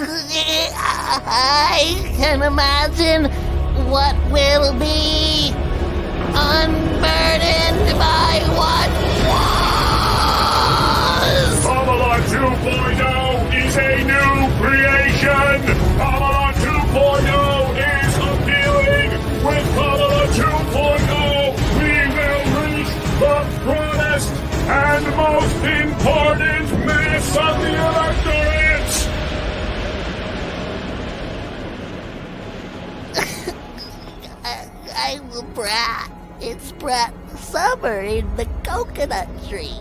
I can imagine what will be unburdened by what was. Kamala 2.0 is a new creation. Kamala 2.0 is appealing. With Kamala 2.0, we will reach the broadest and most important mass of the electorate. I'm a brat. It's brat summer in the coconut tree.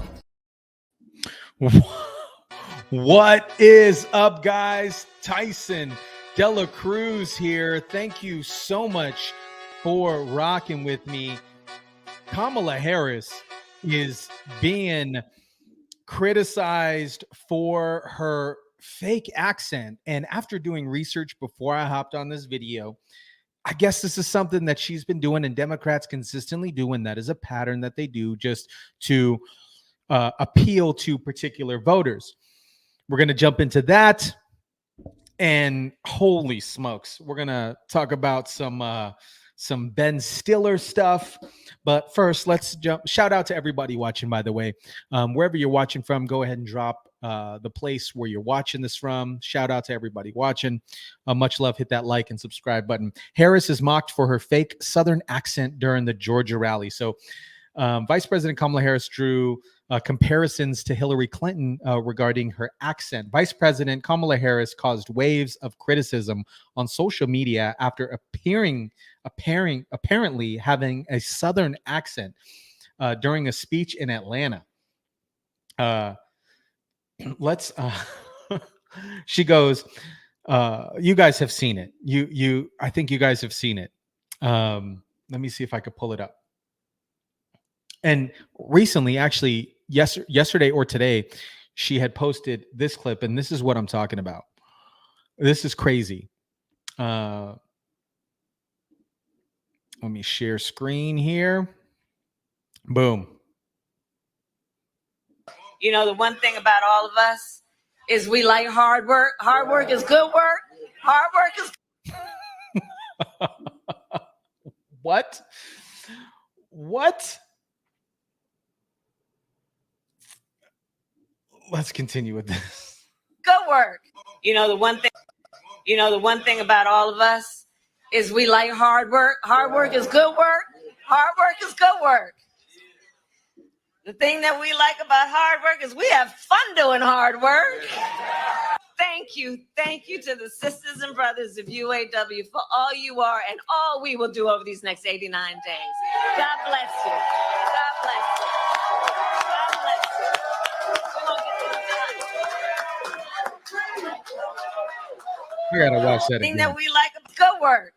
What is up, guys? Tyson Dela Cruz here. Thank you so much for rocking with me. Kamala Harris is being criticized for her fake accent. And after doing research before I hopped on this video, I guess this is something that she's been doing and Democrats consistently doing. That is a pattern that they do just to appeal to particular voters. We're going to jump into that. And holy smokes, we're going to talk about some Ben Stiller stuff. But first, let's jump. Shout out to everybody watching, by the way. Wherever you're watching from, go ahead and drop the place where you're watching this from. Shout out to everybody watching. Much love. Hit that like and subscribe button. Harris is mocked for her fake Southern accent during the Georgia rally. So Vice President Kamala Harris drew comparisons to Hillary Clinton regarding her accent. Vice President Kamala Harris caused waves of criticism on social media after apparently having a Southern accent during a speech in Atlanta. She goes, you guys have seen it. I think you guys have seen it. Let me see if I could pull it up. And recently, actually, yesterday or today, she had posted this clip, and this is what I'm talking about. This is crazy. Let me share screen here. Boom. You know, the one thing about all of us is we like hard work. Hard work is good work. Hard work is... What? Let's continue with this. Good work. You know, the one thing about all of us is we like hard work. Hard work is good work. Hard work is good work. The thing that we like about hard work is we have fun doing hard work. Thank you to the sisters and brothers of UAW for all you are and all we will do over these next 89 days. God bless you. God bless you. God bless you. We're gonna get this done. I gotta watch that The thing again. that we like is good work.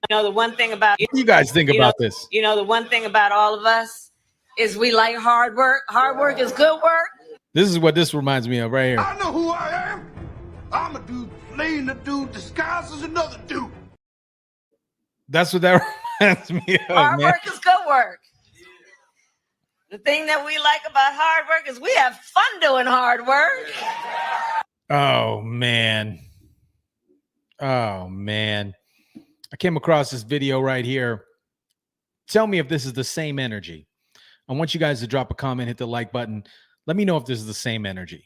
You know, the one thing about What do you guys think about this? You know, the one thing about all of us is we like hard work. Hard work is good work. This is what this reminds me of right here. I know who I am. I'm a dude playing a dude disguised as another dude. That's what that reminds me of, Hard man. work is good work. The thing that we like about hard work is we have fun doing hard work. Oh, man. I came across this video right here. Tell me if this is the same energy. I want you guys to drop a comment, hit the like button. Let me know if this is the same energy.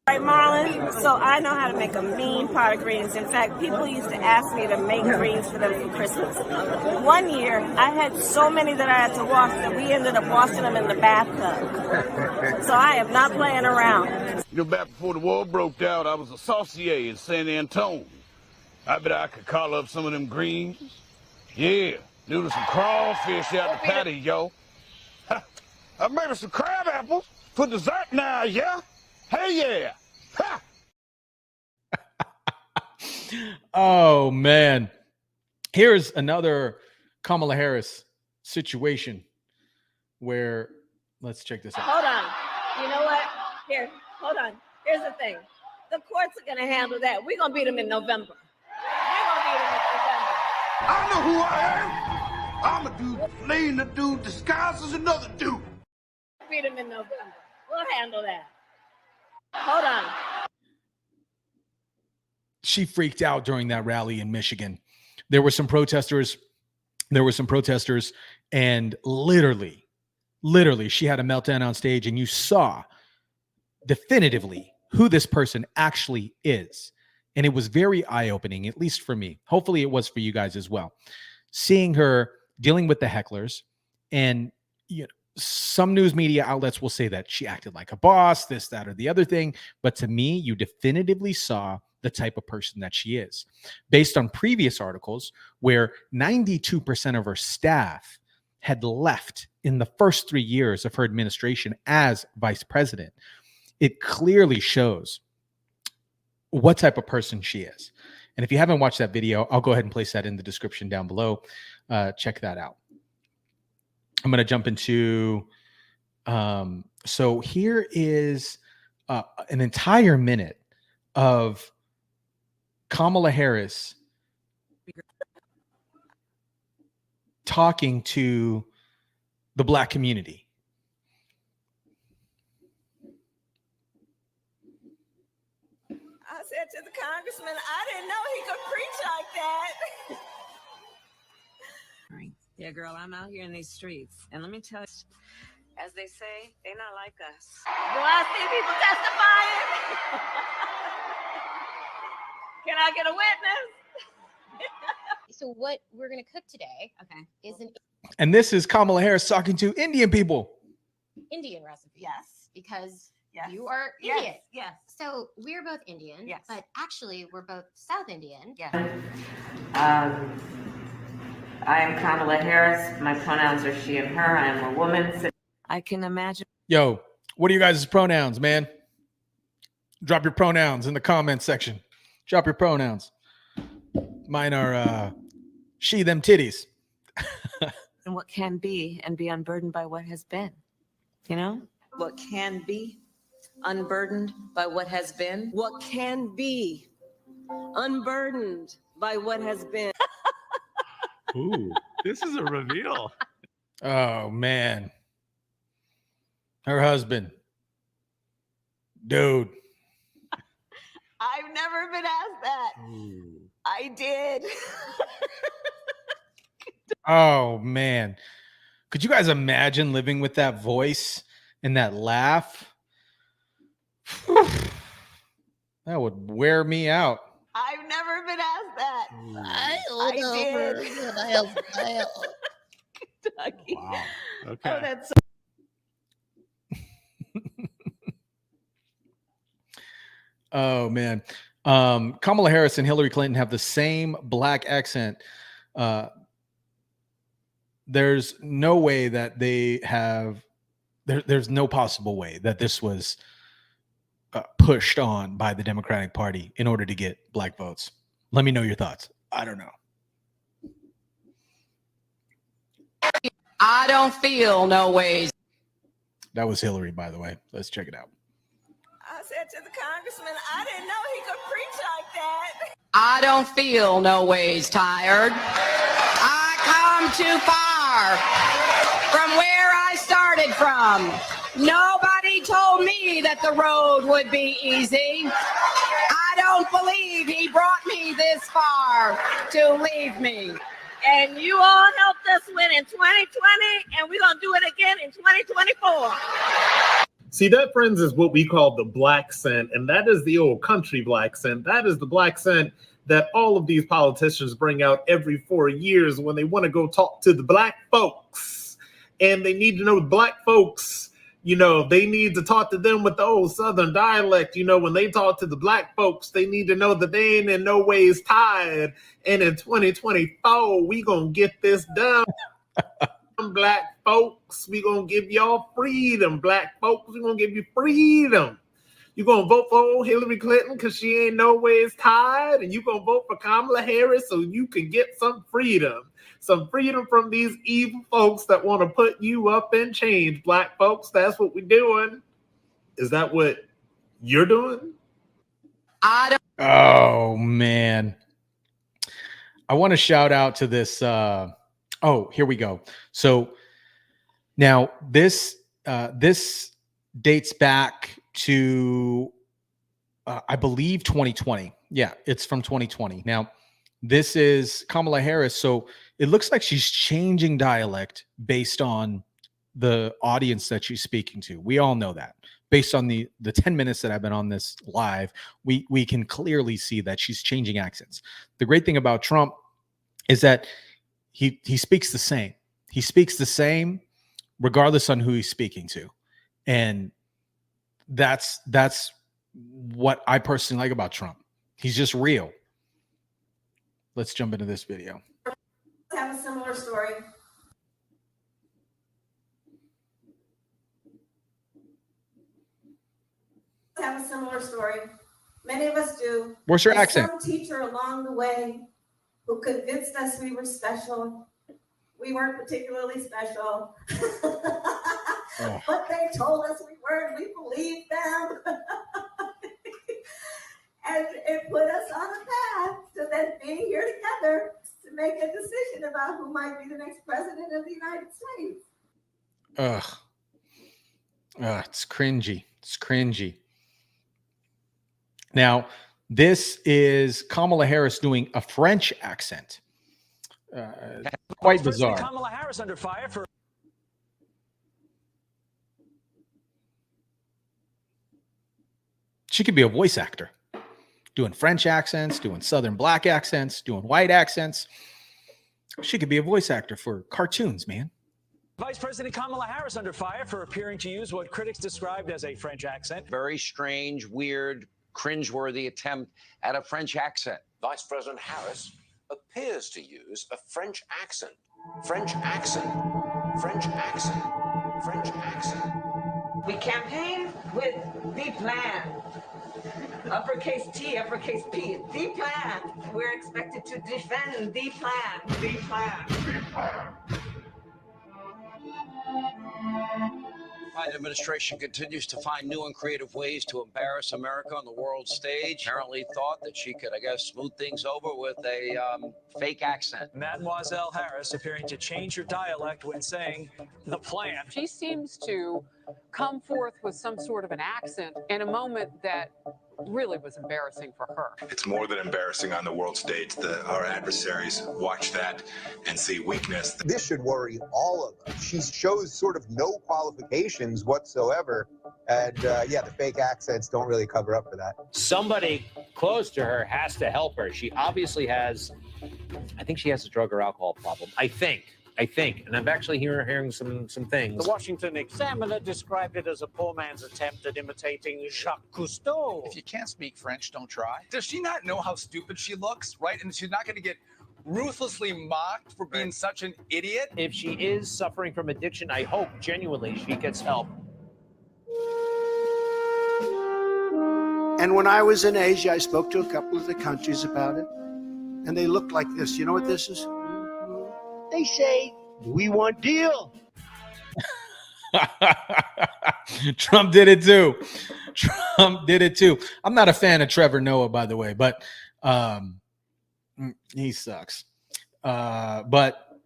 Right, Marlon. So I know how to make a mean pot of greens. In fact, people used to ask me to make greens for them for Christmas. One year, I had so many that I had to wash that we ended up washing them in the bathtub. So I am not playing around. You know, back before the war broke out, I was a saucier in San Antone. I bet I could call up some of them greens. Yeah, noodle some crawfish out the patty, yo. I made us some crab apples for dessert now, yeah? Hey, yeah. Ha! Oh, man. Here's another Kamala Harris situation where, let's check this out. Hold on. You know what? Here, hold on. Here's the thing. The courts are going to handle that. We're going to beat them in November. I know who I am. I'm a dude playing a dude disguised as another dude. Beat them in November. We'll handle that. Hold on. she freaked out during that rally in Michigan. There were some protesters. And literally, she had a meltdown on stage, and you saw definitively who this person actually is. And it was very eye-opening, at least for me. Hopefully it was for you guys as well. Seeing her dealing with the hecklers, and some news media outlets will say that she acted like a boss, this, that, or the other thing. But to me, you definitively saw the type of person that she is, based on previous articles where 92% of her staff had left in the first 3 years of her administration as vice president. It clearly shows what type of person she is. And if you haven't watched that video, I'll go ahead and place that in the description down below. Check that out. I'm going to jump into, so here is an entire minute of Kamala Harris talking to the Black community. I said to the congressman, I didn't know he could preach like that. Yeah, girl, I'm out here in these streets, and let me tell you, as they say, they're not like us. Do I see people testifying? Can I get a witness? So what we're going to cook today, is an And this is Kamala Harris talking to Indian people. Indian recipe. Yes. Because Yes. you are Yes. Indian. Yes. So we're both Indian. Yes. But actually, we're both South Indian. Yes. I am Kamala Harris. My pronouns are she and her. I am a woman. I can imagine. Yo, what are you guys' pronouns, man? Drop your pronouns in the comment section. Drop your pronouns. Mine are she, them titties. And what can be, and be unburdened by what has been. You know? What can be unburdened by what has been. What can be unburdened by what has been. Ooh, this is a reveal. Oh, man. Her husband. Dude. I've never been asked that. Ooh. I did. Oh, man. Could you guys imagine living with that voice and that laugh? That would wear me out. I've never been asked that. I did. Kentucky. Wow. Okay. Oh, that's so Oh, man. Kamala Harris and Hillary Clinton have the same Black accent. There's no way that they have, there's no possible way that this was pushed on by the Democratic Party in order to get Black votes. Let me know your thoughts. I don't know. I don't feel no ways. That was Hillary, by the way. Let's check it out. I said to the congressman, I didn't know he could preach like that. I don't feel no ways tired. I come too far from where I started from. Nobody told me that the road would be easy. I don't believe he brought me this far to leave me. And you all helped us win in 2020, and we're going to do it again in 2024. See, that, friends, is what we call the black scent, and that is the old country black scent. That is the black scent that all of these politicians bring out every 4 years when they want to go talk to the Black folks. And they need to know the Black folks, you know, they need to talk to them with the old Southern dialect. You know, when they talk to the Black folks, they need to know that they ain't in no ways tired. And in 2024, we going to get this done. Black folks, we gonna give y'all freedom. Black folks, we gonna give you freedom. You gonna vote for old Hillary Clinton because she ain't no ways tired, and you gonna vote for Kamala Harris so you can get some freedom from these evil folks that want to put you up in chains. Black folks, that's what we're doing. Is that what you're doing? Oh, man. I want to shout out to this. Oh, here we go. So now this dates back to I believe 2020. Yeah, it's from 2020. Now, this is Kamala Harris. So it looks like she's changing dialect based on the audience that she's speaking to. We all know that. Based on the 10 minutes that I've been on this live, we can clearly see that she's changing accents. The great thing about Trump is that he speaks the same. He speaks the same regardless on who he's speaking to. And that's what I personally like about Trump. He's just real. Let's jump into this video. Have a similar story. Have a similar story. Many of us do. Where's your There's accent? some teacher along the way who convinced us we were special. We weren't particularly special. Oh. But they told us we weren't. We believed them. And it put us on a path to then being here together to make a decision about who might be the next president of the United States. It's cringy. It's cringy. Now, this is Kamala Harris doing a French accent. Quite bizarre. Kamala Harris under fire for. She could be a voice actor, doing French accents, doing Southern black accents, doing white accents. She could be a voice actor for cartoons, man. Vice President Kamala Harris under fire for appearing to use what critics described as a French accent. Very strange, weird, cringeworthy attempt at a French accent. Vice President Harris appears to use a French accent. French accent. French accent. French accent. We campaign with the plan. Uppercase T, uppercase P, the plan. We're expected to defend the plan. The plan. The plan. Biden administration continues to find new and creative ways to embarrass America on the world stage. Apparently thought that she could, I guess, smooth things over with a fake accent. Mademoiselle Harris appearing to change her dialect when saying the plan. She seems to come forth with some sort of an accent in a moment that really was embarrassing for her. It's more than embarrassing on the world stage. Our adversaries watch that and see weakness. This should worry all of us. She shows sort of no qualifications whatsoever. And yeah, the fake accents don't really cover up for that. Somebody close to her has to help her. She obviously has, I think she has a drug or alcohol problem. I think, and I'm actually hearing some things. The Washington Examiner described it as a poor man's attempt at imitating Jacques Cousteau. If you can't speak French, don't try. Does she not know how stupid she looks, right? And she's not going to get ruthlessly mocked for being such an idiot? If she is suffering from addiction, I hope genuinely she gets help. And when I was in Asia, I spoke to a couple of the countries about it, and they looked like this. You know what this is? They say, we want deal. Trump did it too. Trump did it too. I'm not a fan of Trevor Noah, by the way, but he sucks. But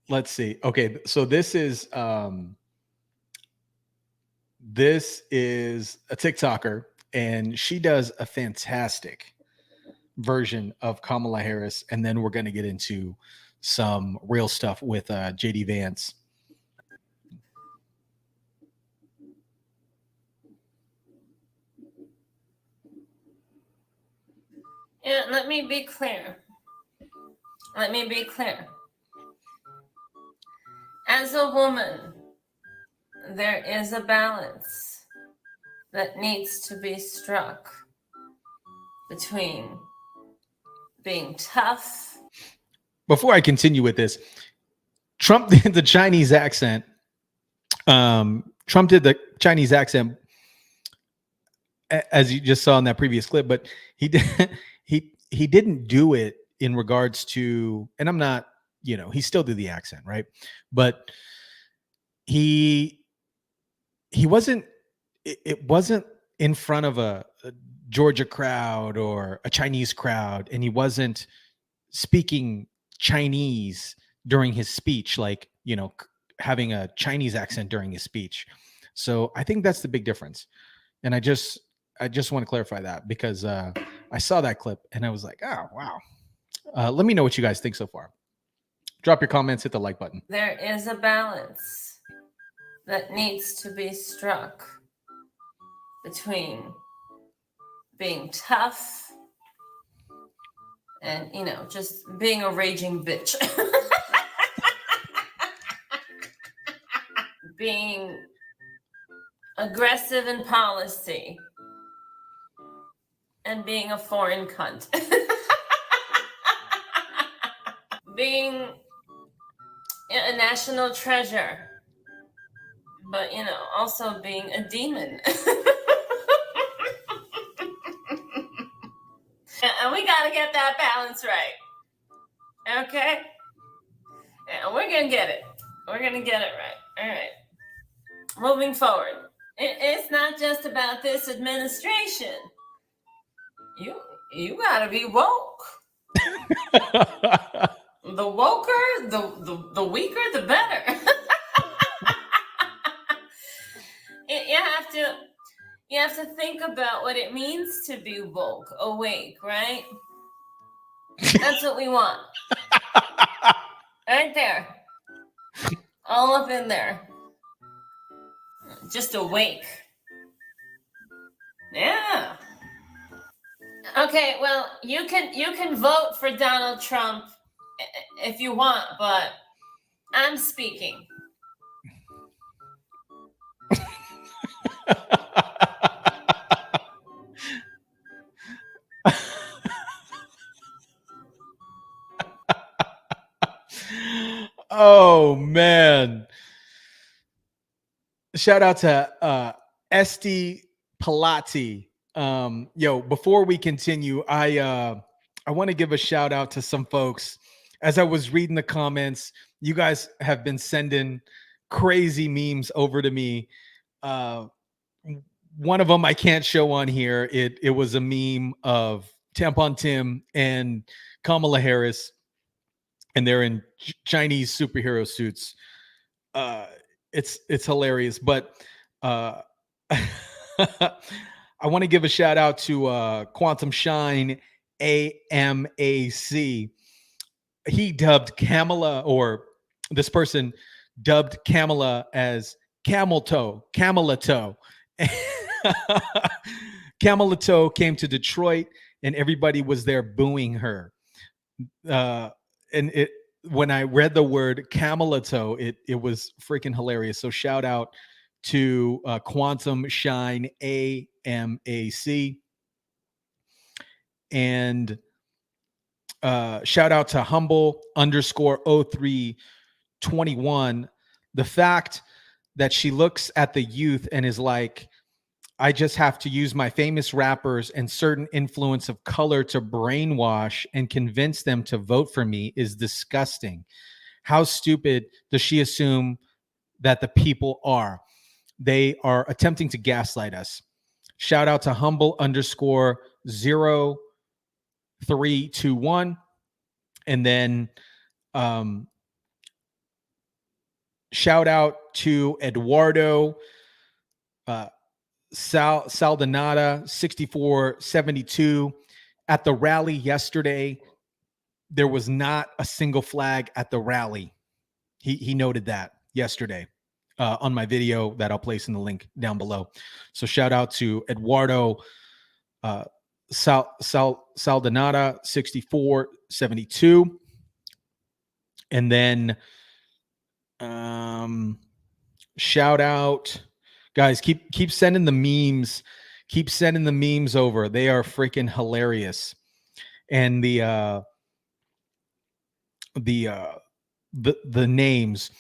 let's see. Okay, so this is a TikToker, and she does a fantastic version of Kamala Harris, and then we're going to get into some real stuff with JD Vance. Yeah, let me be clear. As a woman, there is a balance that needs to be struck between being tough. Before I continue with this, Trump did the Chinese accent. Trump did the Chinese accent, as you just saw in that previous clip, but he didn't do it in regards to, and I'm not, he still did the accent, right? But he wasn't, it wasn't in front of a Georgia crowd or a Chinese crowd, and he wasn't speaking Chinese during his speech, like, having a Chinese accent during his speech. So I think that's the big difference. And I just want to clarify that because I saw that clip and I was like, oh, wow. Let me know what you guys think so far. Drop your comments, hit the like button. There is a balance that needs to be struck between being tough and, just being a raging bitch. Being aggressive in policy and being a foreign cunt. Being a national treasure, but also being a demon. And we gotta get that balance right. Okay? And we're gonna get it. We're gonna get it right. All right. Moving forward. It's not just about this administration. You gotta be woke. The woker, the weaker, the better. You have to think about what it means to be woke, awake, right? That's what we want. Right there. All up in there. Just awake. Yeah. Okay, well, you can vote for Donald Trump if you want, but I'm speaking. Oh man. Shout out to Esti Palati. Before we continue, I want to give a shout out to some folks. As I was reading the comments, you guys have been sending crazy memes over to me. One of them I can't show on here. It was a meme of Tampon Tim and Kamala Harris, and they're in Chinese superhero suits. It's hilarious, but I want to give a shout out to Quantum Shine AMAC. He dubbed Kamala, or this person dubbed Kamala as Camel Toe. Kamala Toe came to Detroit, and everybody was there booing her. When I read the word Kamala Toe, it was freaking hilarious. So shout out to Quantum Shine AMAC, and shout out to Humble _0321. The fact that she looks at the youth and is like, I just have to use my famous rappers and certain influence of color to brainwash and convince them to vote for me is disgusting. How stupid does she assume that the people are? They are attempting to gaslight us. Shout out to Humble _0321. And then shout out to Eduardo Saldonada 6472. At the rally yesterday, there was not a single flag at the rally. He noted that yesterday on my video that I'll place in the link down below. So shout out to Eduardo Saldonada 6472. And then shout out, guys, keep sending the memes. Keep sending the memes over. They are freaking hilarious. And the names,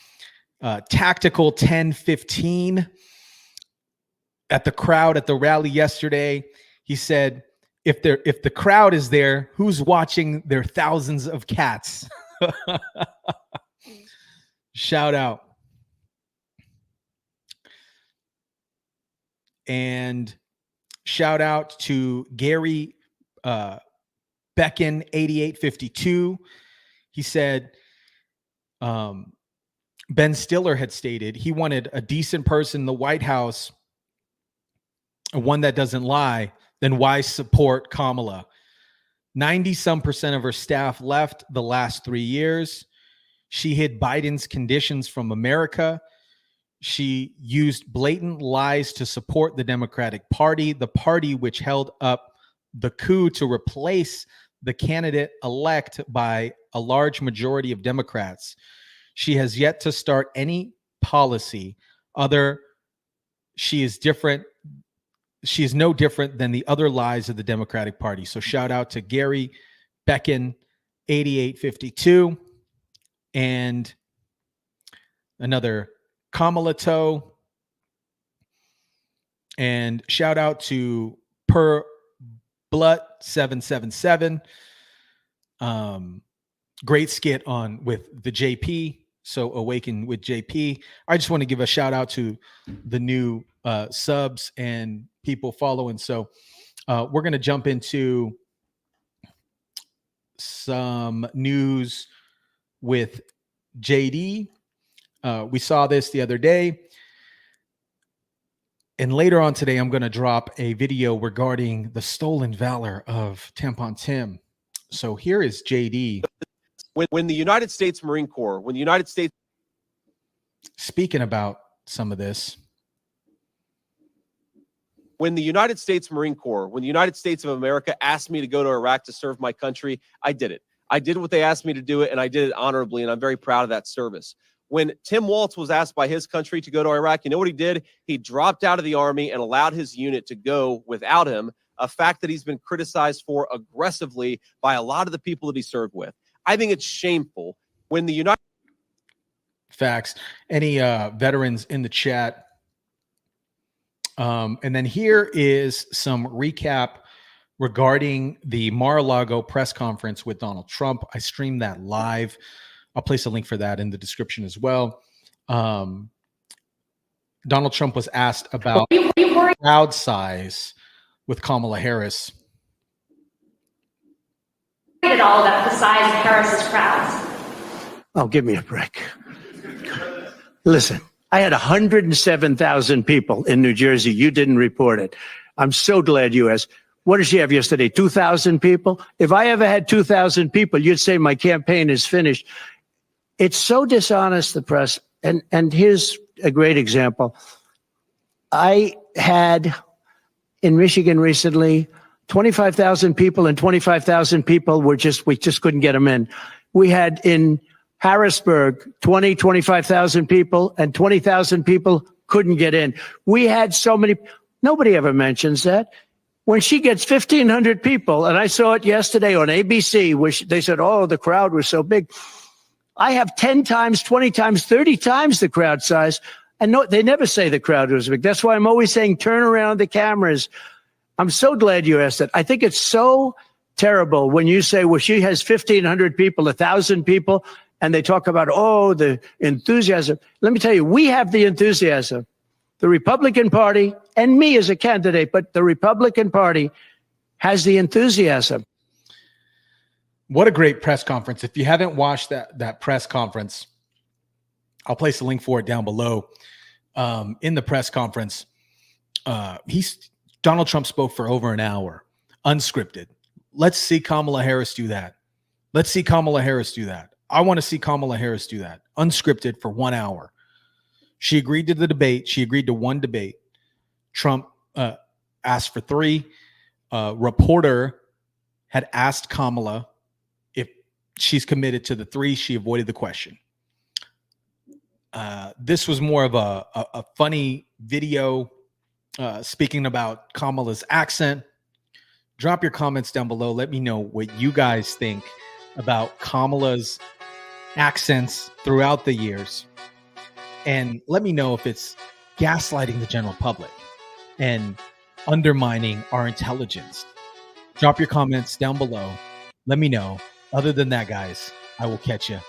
Tactical 1015 at the crowd at the rally yesterday. He said, if the crowd is there, who's watching their thousands of cats? Shout out. And shout out to Gary Becken 8852. He said, Ben Stiller had stated he wanted a decent person in the White House, one that doesn't lie, then why support Kamala? 90% of her staff left the last 3 years. She hid Biden's conditions from America. She used blatant lies to support the Democratic Party, the party which held up the coup to replace the candidate elect by a large majority of Democrats. She has yet to start any policy she is no different than the other lies of the Democratic Party. So shout out to Gary Becken 8852 and another Kamala Toe, and shout out to Per Blut 777. Great skit with the JP. So Awaken with JP. I just want to give a shout out to the new subs and people following. So we're going to jump into some news with JD. We saw this the other day. And later on today, I'm going to drop a video regarding the stolen valor of Tampon Tim. So here is JD. When the United States Marine Corps, when the United States... Speaking about some of this. When the United States Marine Corps, when the United States of America asked me to go to Iraq to serve my country, I did it. I did what they asked me to do it, and I did it honorably, and I'm very proud of that service. When Tim Waltz was asked by his country to go to Iraq, you know what he did? He dropped out of the Army and allowed his unit to go without him, a fact that he's been criticized for aggressively by a lot of the people that he served with. I think it's shameful when the United... Facts. Any veterans in the chat? And then here is some recap regarding the Mar-a-Lago press conference with Donald Trump. I streamed that live. I'll place a link for that in the description as well. Donald Trump was asked about crowd size with Kamala Harris. At all about the size of Harris's crowds. Oh, give me a break. Listen, I had 107,000 people in New Jersey. You didn't report it. I'm so glad you asked. What did she have yesterday? 2,000 people? If I ever had 2,000 people, you'd say my campaign is finished. It's so dishonest, the press. And here's a great example. I had in Michigan recently 25,000 people, and 25,000 people we just couldn't get them in. We had in Harrisburg 25,000 people, and 20,000 people couldn't get in. We had so many. Nobody ever mentions that. When she gets 1,500 people, and I saw it yesterday on ABC, where they said, oh, the crowd was so big. I have 10 times, 20 times, 30 times the crowd size. And no, they never say the crowd was big. That's why I'm always saying, turn around the cameras. I'm so glad you asked that. I think it's so terrible when you say, well, she has 1,500 people, 1,000 people, and they talk about, oh, the enthusiasm. Let me tell you, we have the enthusiasm. The Republican Party and me as a candidate, but the Republican Party has the enthusiasm. What a great press conference. If you haven't watched that press conference, I'll place a link for it down below. In the press conference, Donald Trump spoke for over an hour, unscripted. Let's see Kamala Harris do that. Let's see Kamala Harris do that. I want to see Kamala Harris do that. Unscripted for 1 hour. She agreed to the debate. She agreed to one debate. Trump asked for 3. Reporter had asked Kamala if she's committed to the 3. She avoided the question. This was more of a funny video speaking about Kamala's accent. Drop your comments down below. Let me know what you guys think about Kamala's accents throughout the years. And let me know if it's gaslighting the general public and undermining our intelligence. Drop your comments down below. Let me know. Other than that, guys, I will catch you on